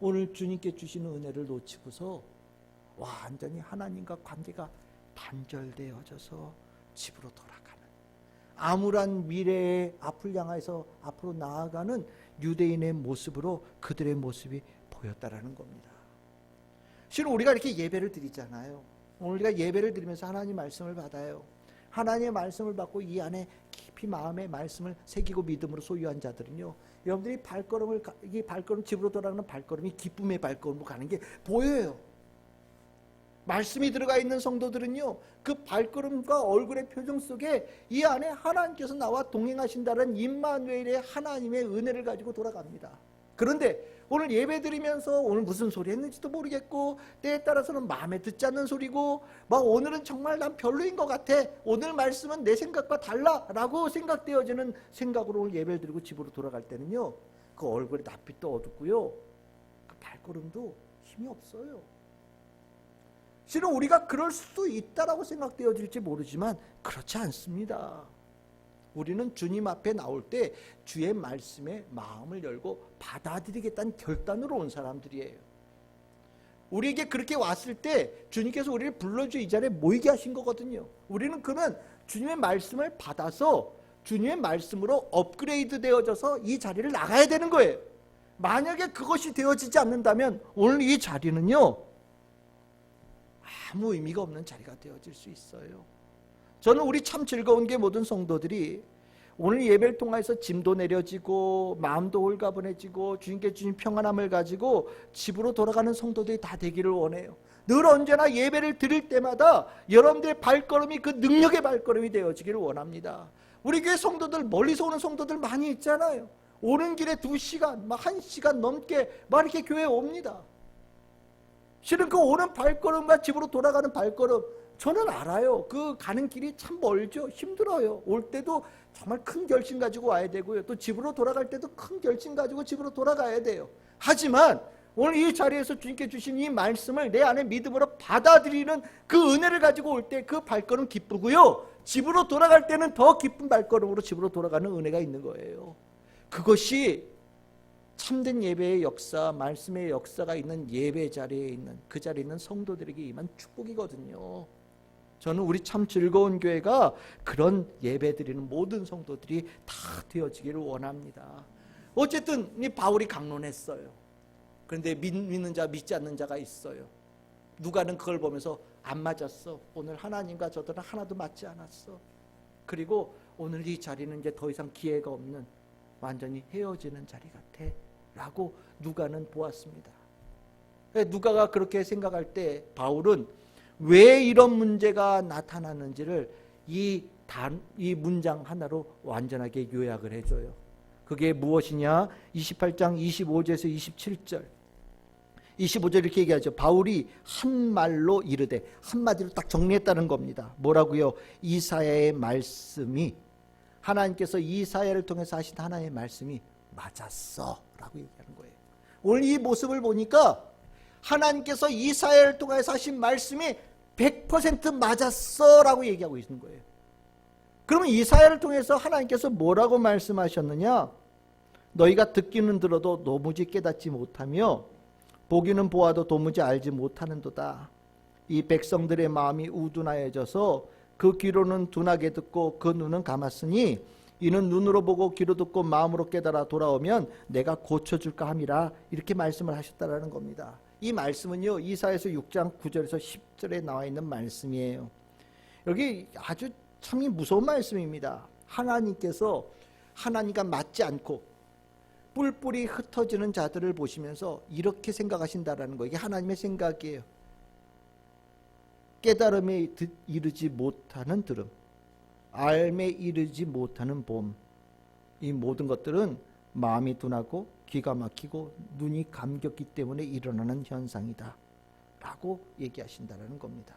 오늘 주님께 주시는 은혜를 놓치고서 완전히 하나님과 관계가 단절되어져서 집으로 돌아가는, 암울한 미래의 앞을 향해서 앞으로 나아가는 유대인의 모습으로 그들의 모습이 보였다라는 겁니다. 실은 우리가 이렇게 예배를 드리잖아요. 오늘 우리가 예배를 드리면서 하나님 말씀을 받아요. 하나님의 말씀을 받고 이 안에 깊이 마음의 말씀을 새기고 믿음으로 소유한 자들은요, 여러분들이 이 발걸음, 집으로 돌아가는 발걸음이 기쁨의 발걸음으로 가는 게 보여요. 말씀이 들어가 있는 성도들은요, 그 발걸음과 얼굴의 표정 속에 이 안에 하나님께서 나와 동행하신다는 임마누엘의 하나님의 은혜를 가지고 돌아갑니다. 그런데 오늘 예배 드리면서 오늘 무슨 소리 했는지도 모르겠고, 때에 따라서는 마음에 듣지 않는 소리고, 막 오늘은 정말 난 별로인 것 같아, 오늘 말씀은 내 생각과 달라 라고 생각되어지는 생각으로 오늘 예배를 드리고 집으로 돌아갈 때는요, 그 얼굴에 낯빛도 어둡고요, 그 발걸음도 힘이 없어요. 실은 우리가 그럴 수도 있다라고 생각되어질지 모르지만 그렇지 않습니다. 우리는 주님 앞에 나올 때 주의 말씀에 마음을 열고 받아들이겠다는 결단으로 온 사람들이에요. 우리에게 그렇게 왔을 때 주님께서 우리를 불러주어 이 자리에 모이게 하신 거거든요. 우리는 그러면 주님의 말씀을 받아서 주님의 말씀으로 업그레이드 되어져서 이 자리를 나가야 되는 거예요. 만약에 그것이 되어지지 않는다면 오늘 이 자리는요, 아무 의미가 없는 자리가 되어질 수 있어요. 저는 우리 참 즐거운 게 모든 성도들이 오늘 예배를 통해서 짐도 내려지고 마음도 홀가분해지고 주님께 주신 평안함을 가지고 집으로 돌아가는 성도들이 다 되기를 원해요. 늘 언제나 예배를 드릴 때마다 여러분들의 발걸음이 그 능력의 발걸음이 되어지기를 원합니다. 우리 교회 성도들, 멀리서 오는 성도들 많이 있잖아요. 오는 길에 2시간, 막 1시간 넘게 막 이렇게 교회에 옵니다. 실은 그 오는 발걸음과 집으로 돌아가는 발걸음, 저는 알아요. 그 가는 길이 참 멀죠. 힘들어요. 올 때도 정말 큰 결심 가지고 와야 되고요. 또 집으로 돌아갈 때도 큰 결심 가지고 집으로 돌아가야 돼요. 하지만 오늘 이 자리에서 주님께 주신 이 말씀을 내 안에 믿음으로 받아들이는 그 은혜를 가지고 올 때 그 발걸음 기쁘고요, 집으로 돌아갈 때는 더 기쁜 발걸음으로 집으로 돌아가는 은혜가 있는 거예요. 그것이 참된 예배의 역사, 말씀의 역사가 있는 예배 자리에 있는, 그 자리에 있는 성도들에게 임한 축복이거든요. 저는 우리 참 즐거운 교회가 그런 예배 드리는 모든 성도들이 다 되어지기를 원합니다. 어쨌든 이 바울이 강론했어요. 그런데 믿는 자, 믿지 않는 자가 있어요. 누가는 그걸 보면서 안 맞았어. 오늘 하나님과 저들은 하나도 맞지 않았어. 그리고 오늘 이 자리는 이제 더 이상 기회가 없는, 완전히 헤어지는 자리 같아 라고 누가는 보았습니다. 누가가 그렇게 생각할 때 바울은 왜 이런 문제가 나타나는지를 이 문장 하나로 완전하게 요약을 해줘요. 그게 무엇이냐? 28장 25절에서 27절. 25절 이렇게 얘기하죠. 바울이 한말로 이르되, 한마디로 딱 정리했다는 겁니다. 뭐라고요? 이사야의 말씀이, 하나님께서 이사야를 통해서 하신 하나님의 말씀이 맞았어 라고 얘기하는 거예요. 오늘 이 모습을 보니까 하나님께서 이사야를 통해서 하신 말씀이 100% 맞았어 라고 얘기하고 있는 거예요. 그러면 이사야를 통해서 하나님께서 뭐라고 말씀하셨느냐? 너희가 듣기는 들어도 도무지 깨닫지 못하며 보기는 보아도 도무지 알지 못하는도다. 이 백성들의 마음이 우둔하여져서 그 귀로는 둔하게 듣고 그 눈은 감았으니 이는 눈으로 보고 귀로 듣고 마음으로 깨달아 돌아오면 내가 고쳐줄까 함이라, 이렇게 말씀을 하셨다라는 겁니다. 이 말씀은요, 이사야서 6장 9절에서 10절에 나와 있는 말씀이에요. 여기 아주 참 무서운 말씀입니다. 하나님께서 하나님과 맞지 않고 뿔뿔이 흩어지는 자들을 보시면서 이렇게 생각하신다라는 거예요. 이게 하나님의 생각이에요. 깨달음에 이르지 못하는 들음, 알매 이르지 못하는 봄, 이 모든 것들은 마음이 둔하고 귀가 막히고 눈이 감겼기 때문에 일어나는 현상이다 라고 얘기하신다는 겁니다.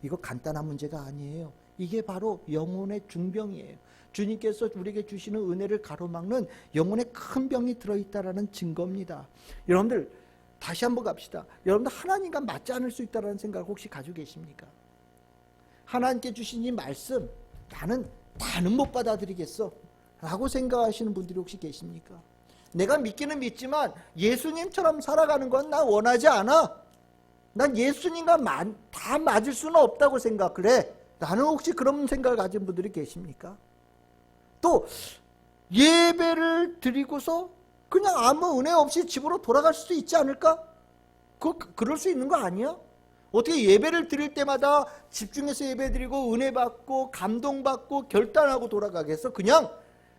이거 간단한 문제가 아니에요. 이게 바로 영혼의 중병이에요. 주님께서 우리에게 주시는 은혜를 가로막는 영혼의 큰 병이 들어있다는 증거입니다. 여러분들 다시 한번 갑시다. 여러분들 하나님과 맞지 않을 수 있다는 생각을 혹시 가지고 계십니까? 하나님께 주신 이 말씀, 나는 못 받아들이겠어 라고 생각하시는 분들이 혹시 계십니까? 내가 믿기는 믿지만 예수님처럼 살아가는 건 나 원하지 않아. 난 예수님과 다 맞을 수는 없다고 생각을 해. 나는 혹시 그런 생각을 가진 분들이 계십니까? 또 예배를 드리고서 그냥 아무 은혜 없이 집으로 돌아갈 수도 있지 않을까? 그럴 수 있는 거 아니야? 어떻게 예배를 드릴 때마다 집중해서 예배 드리고 은혜 받고 감동받고 결단하고 돌아가겠어? 그냥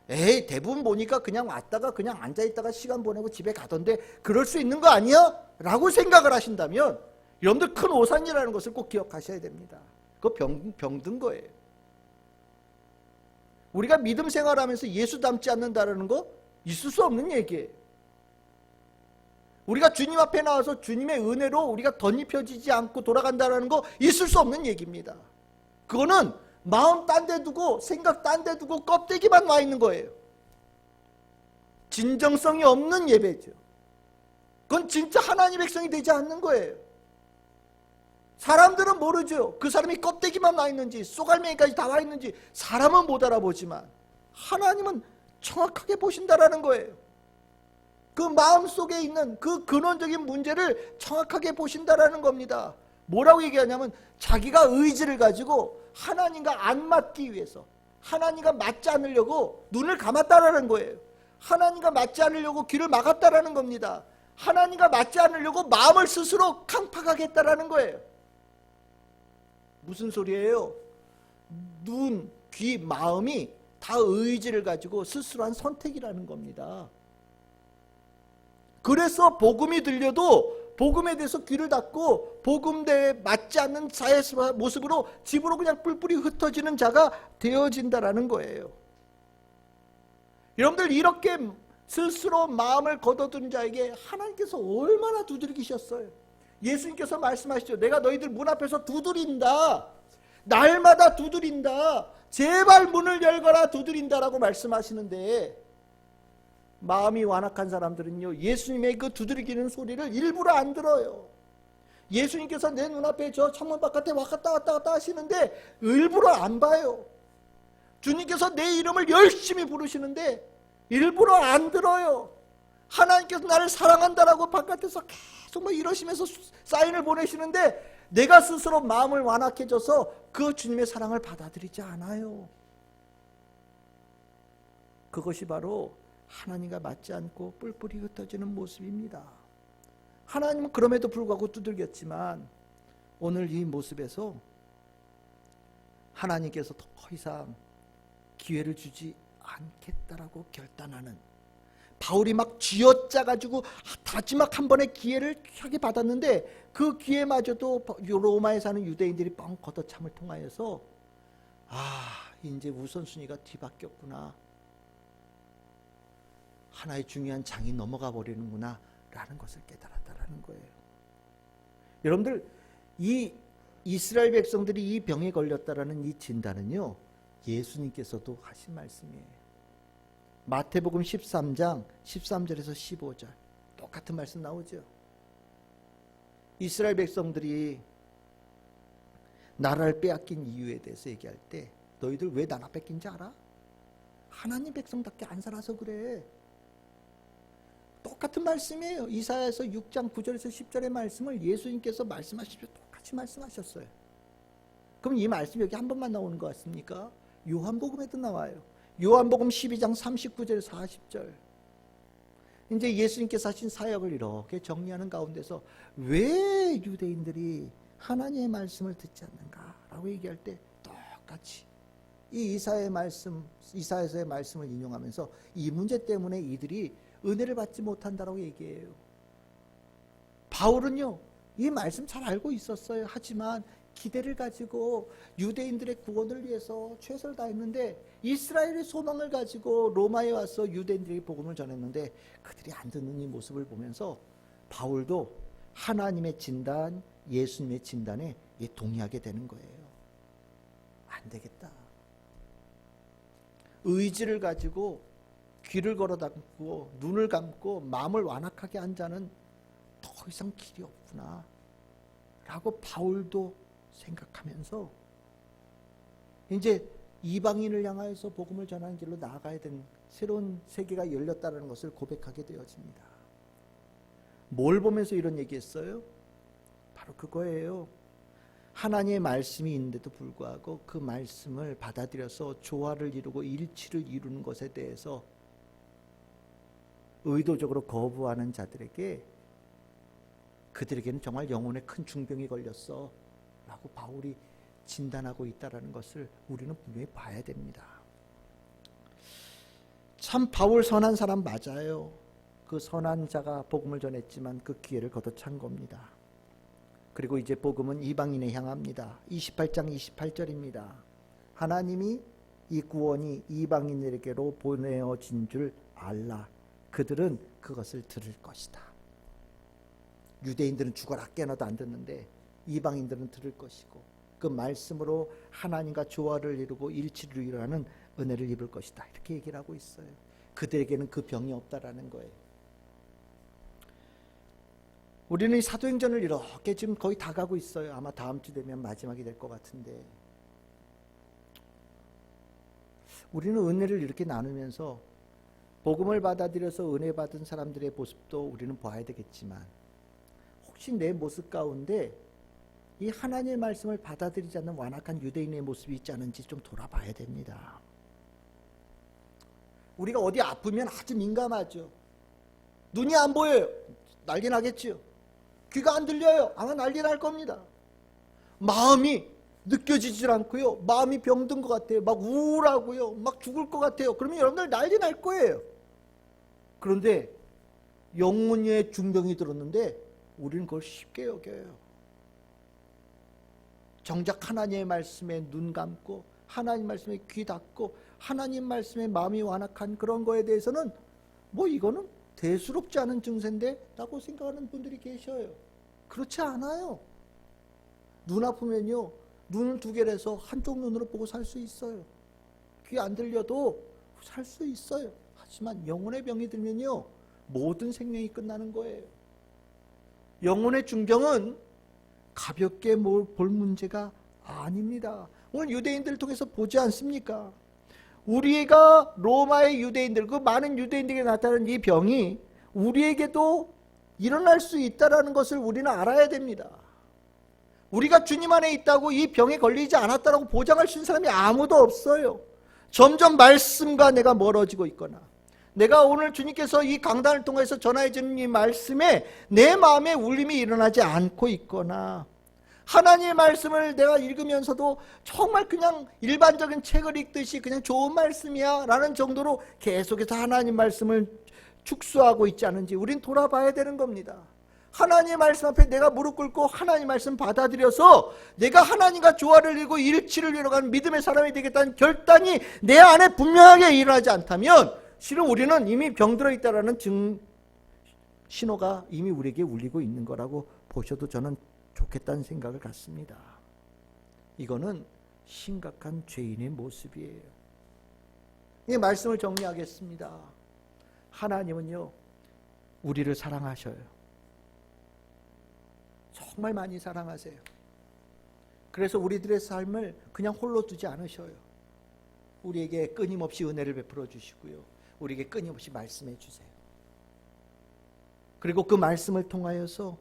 대부분 보니까 그냥 왔다가 그냥 앉아있다가 시간 보내고 집에 가던데 그럴 수 있는 거 아니야? 라고 생각을 하신다면 여러분들 큰 오산이라는 것을 꼭 기억하셔야 됩니다. 그거 병든 거예요. 우리가 믿음 생활하면서 예수 닮지 않는다는 거 있을 수 없는 얘기예요. 우리가 주님 앞에 나와서 주님의 은혜로 우리가 덧입혀지지 않고 돌아간다는 거 있을 수 없는 얘기입니다. 그거는 마음 딴 데 두고 생각 딴 데 두고 껍데기만 와 있는 거예요. 진정성이 없는 예배죠. 그건 진짜 하나님 백성이 되지 않는 거예요. 사람들은 모르죠. 그 사람이 껍데기만 와 있는지 쏘갈매기까지 다 와 있는지 사람은 못 알아보지만 하나님은 정확하게 보신다라는 거예요. 그 마음속에 있는 그 근원적인 문제를 정확하게 보신다라는 겁니다. 뭐라고 얘기하냐면 자기가 의지를 가지고 하나님과 안 맞기 위해서 하나님과 맞지 않으려고 눈을 감았다라는 거예요. 하나님과 맞지 않으려고 귀를 막았다라는 겁니다. 하나님과 맞지 않으려고 마음을 스스로 강팍하겠다라는 거예요. 무슨 소리예요? 눈, 귀, 마음이 다 의지를 가지고 스스로 한 선택이라는 겁니다. 그래서 복음이 들려도 복음에 대해서 귀를 닫고 복음대에 맞지 않는 자의 모습으로 집으로 그냥 뿔뿔이 흩어지는 자가 되어진다라는 거예요. 여러분들 이렇게 스스로 마음을 거둬둔 자에게 하나님께서 얼마나 두드리셨어요. 예수님께서 말씀하시죠. 내가 너희들 문 앞에서 두드린다. 날마다 두드린다. 제발 문을 열거라 두드린다라고 말씀하시는데 마음이 완악한 사람들은요 예수님의 그 두드리기는 소리를 일부러 안 들어요. 예수님께서 내 눈앞에 저 창문 바깥에 왔다 갔다 하시는데 일부러 안 봐요. 주님께서 내 이름을 열심히 부르시는데 일부러 안 들어요. 하나님께서 나를 사랑한다라고 바깥에서 계속 뭐 이러시면서 사인을 보내시는데 내가 스스로 마음을 완악해져서 그 주님의 사랑을 받아들이지 않아요. 그것이 바로 하나님과 맞지 않고 뿔뿔이 흩어지는 모습입니다. 하나님은 그럼에도 불구하고 두들겼지만 오늘 이 모습에서 하나님께서 더 이상 기회를 주지 않겠다라고 결단하는 바울이 막 쥐어짜가지고 마지막 한 번의 기회를 하게 받았는데 그 기회마저도 로마에 사는 유대인들이 뻥 걷어참을 통하여서 이제 우선순위가 뒤바뀌었구나. 하나의 중요한 장이 넘어가 버리는구나 라는 것을 깨달았다라는 거예요. 여러분들 이 이스라엘 백성들이 이 병에 걸렸다라는 이 진단은요 예수님께서도 하신 말씀이에요. 마태복음 13장 13절에서 15절 똑같은 말씀 나오죠. 이스라엘 백성들이 나라를 빼앗긴 이유에 대해서 얘기할 때 너희들 왜 나라 뺏긴지 알아? 하나님 백성답게 안 살아서 그래. 똑같은 말씀이에요. 이사야서 6장 9절에서 10절의 말씀을 예수님께서 말씀하시죠. 똑같이 말씀하셨어요. 그럼 이 말씀이 여기 한 번만 나오는 것 같습니까? 요한복음에도 나와요. 요한복음 12장 39절 40절. 이제 예수님께서 하신 사역을 이렇게 정리하는 가운데서 왜 유대인들이 하나님의 말씀을 듣지 않는가라고 얘기할 때 똑같이 이 이사야의 말씀, 이사야서의 말씀을 인용하면서 이 문제 때문에 이들이 은혜를 받지 못한다라고 얘기해요. 바울은요 이 말씀 잘 알고 있었어요. 하지만 기대를 가지고 유대인들의 구원을 위해서 최선을 다했는데 이스라엘의 소망을 가지고 로마에 와서 유대인들에게 복음을 전했는데 그들이 안 듣는 이 모습을 보면서 바울도 하나님의 진단, 예수님의 진단에 동의하게 되는 거예요. 안 되겠다. 의지를 가지고 귀를 걸어 닫고 눈을 감고 마음을 완악하게 한 자는 더 이상 길이 없구나 라고 바울도 생각하면서 이제 이방인을 향하여서 복음을 전하는 길로 나아가야 되는 새로운 세계가 열렸다는 것을 고백하게 되어집니다. 뭘 보면서 이런 얘기했어요? 바로 그거예요. 하나님의 말씀이 있는데도 불구하고 그 말씀을 받아들여서 조화를 이루고 일치를 이루는 것에 대해서 의도적으로 거부하는 자들에게 그들에게는 정말 영혼에 큰 중병이 걸렸어 라고 바울이 진단하고 있다는 것을 우리는 분명히 봐야 됩니다. 참 바울 선한 사람 맞아요. 그 선한 자가 복음을 전했지만 그 기회를 걷어찬 겁니다. 그리고 이제 복음은 이방인에 향합니다. 28장 28절입니다. 하나님이 이 구원이 이방인에게로 보내어진 줄 알라. 그들은 그것을 들을 것이다. 유대인들은 죽어라 깨어나도 안 듣는데 이방인들은 들을 것이고 그 말씀으로 하나님과 조화를 이루고 일치를 이루는 은혜를 입을 것이다. 이렇게 얘기를 하고 있어요. 그들에게는 그 병이 없다라는 거예요. 우리는 이 사도행전을 이렇게 지금 거의 다 가고 있어요. 아마 다음 주 되면 마지막이 될 것 같은데 우리는 은혜를 이렇게 나누면서 복음을 받아들여서 은혜 받은 사람들의 모습도 우리는 봐야 되겠지만 혹시 내 모습 가운데 이 하나님의 말씀을 받아들이지 않는 완악한 유대인의 모습이 있지 않은지 좀 돌아봐야 됩니다. 우리가 어디 아프면 아주 민감하죠. 눈이 안 보여요. 난리 나겠죠. 귀가 안 들려요. 아마 난리 날 겁니다. 마음이 느껴지질 않고요. 마음이 병든 것 같아요. 막 우울하고요. 막 죽을 것 같아요. 그러면 여러분들 난리 날 거예요. 그런데 영혼의 중병이 들었는데 우리는 그걸 쉽게 여겨요. 정작 하나님의 말씀에 눈 감고 하나님 말씀에 귀 닫고 하나님 말씀에 마음이 완악한 그런 거에 대해서는 뭐 이거는 대수롭지 않은 증세인데 라고 생각하는 분들이 계셔요. 그렇지 않아요. 눈 아프면요 눈을 두 개를 해서 한쪽 눈으로 보고 살 수 있어요. 귀 안 들려도 살 수 있어요. 하지만 영혼의 병이 들면요 모든 생명이 끝나는 거예요. 영혼의 중병은 가볍게 볼 문제가 아닙니다. 오늘 유대인들을 통해서 보지 않습니까? 우리가 로마의 유대인들, 그 많은 유대인들에게 나타나는 이 병이 우리에게도 일어날 수 있다는 것을 우리는 알아야 됩니다. 우리가 주님 안에 있다고 이 병에 걸리지 않았다고 보장할 수 있는 사람이 아무도 없어요. 점점 말씀과 내가 멀어지고 있거나 내가 오늘 주님께서 이 강단을 통해서 전하해 주는 이 말씀에 내 마음에 울림이 일어나지 않고 있거나 하나님의 말씀을 내가 읽으면서도 정말 그냥 일반적인 책을 읽듯이 그냥 좋은 말씀이야 라는 정도로 계속해서 하나님 말씀을 축소하고 있지 않은지 우린 돌아봐야 되는 겁니다. 하나님의 말씀 앞에 내가 무릎 꿇고 하나님의 말씀 받아들여서 내가 하나님과 조화를 이루고 일치를 이루어가는 믿음의 사람이 되겠다는 결단이 내 안에 분명하게 일어나지 않다면 실은 우리는 이미 병들어 있다는 신호가 이미 우리에게 울리고 있는 거라고 보셔도 저는 좋겠다는 생각을 갖습니다. 이거는 심각한 죄인의 모습이에요. 이 말씀을 정리하겠습니다. 하나님은요 우리를 사랑하셔요. 정말 많이 사랑하세요. 그래서 우리들의 삶을 그냥 홀로 두지 않으셔요. 우리에게 끊임없이 은혜를 베풀어 주시고요. 우리에게 끊임없이 말씀해 주세요. 그리고 그 말씀을 통하여서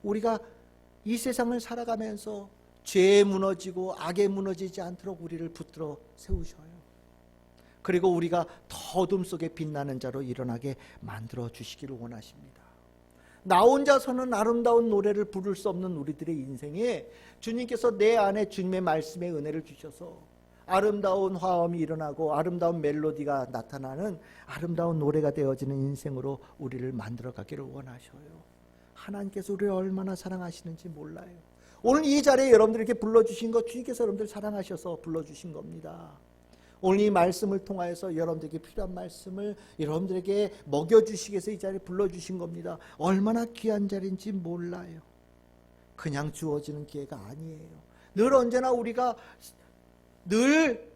우리가 이 세상을 살아가면서 죄에 무너지고 악에 무너지지 않도록 우리를 붙들어 세우셔요. 그리고 우리가 더 어둠 속에 빛나는 자로 일어나게 만들어 주시기를 원하십니다. 나 혼자서는 아름다운 노래를 부를 수 없는 우리들의 인생에 주님께서 내 안에 주님의 말씀의 은혜를 주셔서 아름다운 화음이 일어나고 아름다운 멜로디가 나타나는 아름다운 노래가 되어지는 인생으로 우리를 만들어 가기를 원하셔요. 하나님께서 우리를 얼마나 사랑하시는지 몰라요. 오늘 이 자리에 여러분들에게 불러주신 것 주님께서 여러분들 사랑하셔서 불러주신 겁니다. 오늘 이 말씀을 통하여서 여러분들에게 필요한 말씀을 여러분들에게 먹여주시기 위해서 이 자리에 불러주신 겁니다. 얼마나 귀한 자리인지 몰라요. 그냥 주어지는 기회가 아니에요. 늘 언제나 우리가 늘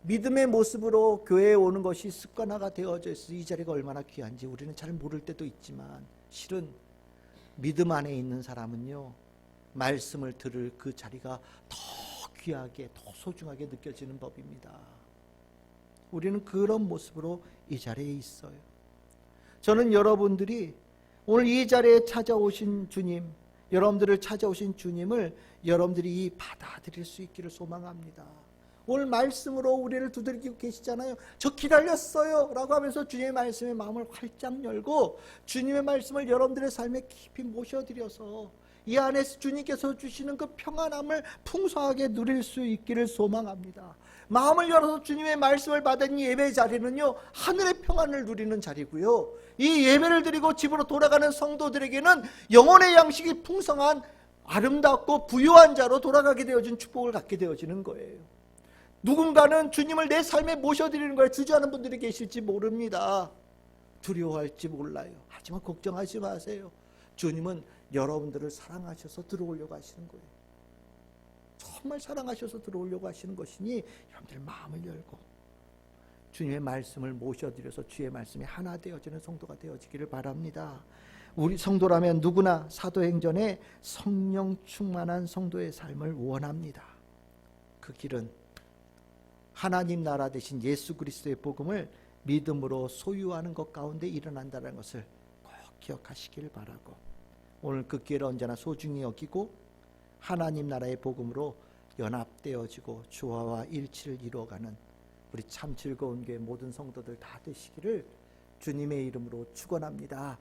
믿음의 모습으로 교회에 오는 것이 습관화가 되어져 있어서 이 자리가 얼마나 귀한지 우리는 잘 모를 때도 있지만 실은 믿음 안에 있는 사람은요 말씀을 들을 그 자리가 더 귀하게 더 소중하게 느껴지는 법입니다. 우리는 그런 모습으로 이 자리에 있어요. 저는 여러분들이 오늘 이 자리에 찾아오신 주님, 여러분들을 찾아오신 주님을 여러분들이 받아들일 수 있기를 소망합니다. 오늘 말씀으로 우리를 두들기고 계시잖아요. 저 기다렸어요 라고 하면서 주님의 말씀에 마음을 활짝 열고 주님의 말씀을 여러분들의 삶에 깊이 모셔드려서 이 안에서 주님께서 주시는 그 평안함을 풍성하게 누릴 수 있기를 소망합니다. 마음을 열어서 주님의 말씀을 받은 이 예배 자리는요 하늘의 평안을 누리는 자리고요 이 예배를 드리고 집으로 돌아가는 성도들에게는 영혼의 양식이 풍성한 아름답고 부유한 자로 돌아가게 되어진 축복을 갖게 되어지는 거예요. 누군가는 주님을 내 삶에 모셔드리는 걸 주저하는 분들이 계실지 모릅니다. 두려워할지 몰라요. 하지만 걱정하지 마세요. 주님은 여러분들을 사랑하셔서 들어오려고 하시는 거예요. 정말 사랑하셔서 들어오려고 하시는 것이니 여러분들 마음을 열고 주님의 말씀을 모셔드려서 주의 말씀이 하나 되어지는 성도가 되어지기를 바랍니다. 우리 성도라면 누구나 사도행전에 성령 충만한 성도의 삶을 원합니다. 그 길은 하나님 나라 되신 예수 그리스도의 복음을 믿음으로 소유하는 것 가운데 일어난다는 것을 꼭 기억하시길 바라고, 오늘 그 기회를 언제나 소중히 여기고 하나님 나라의 복음으로 연합되어지고 조화와 일치를 이루어가는 우리 참 즐거운 교회 모든 성도들 다 되시기를 주님의 이름으로 축원합니다.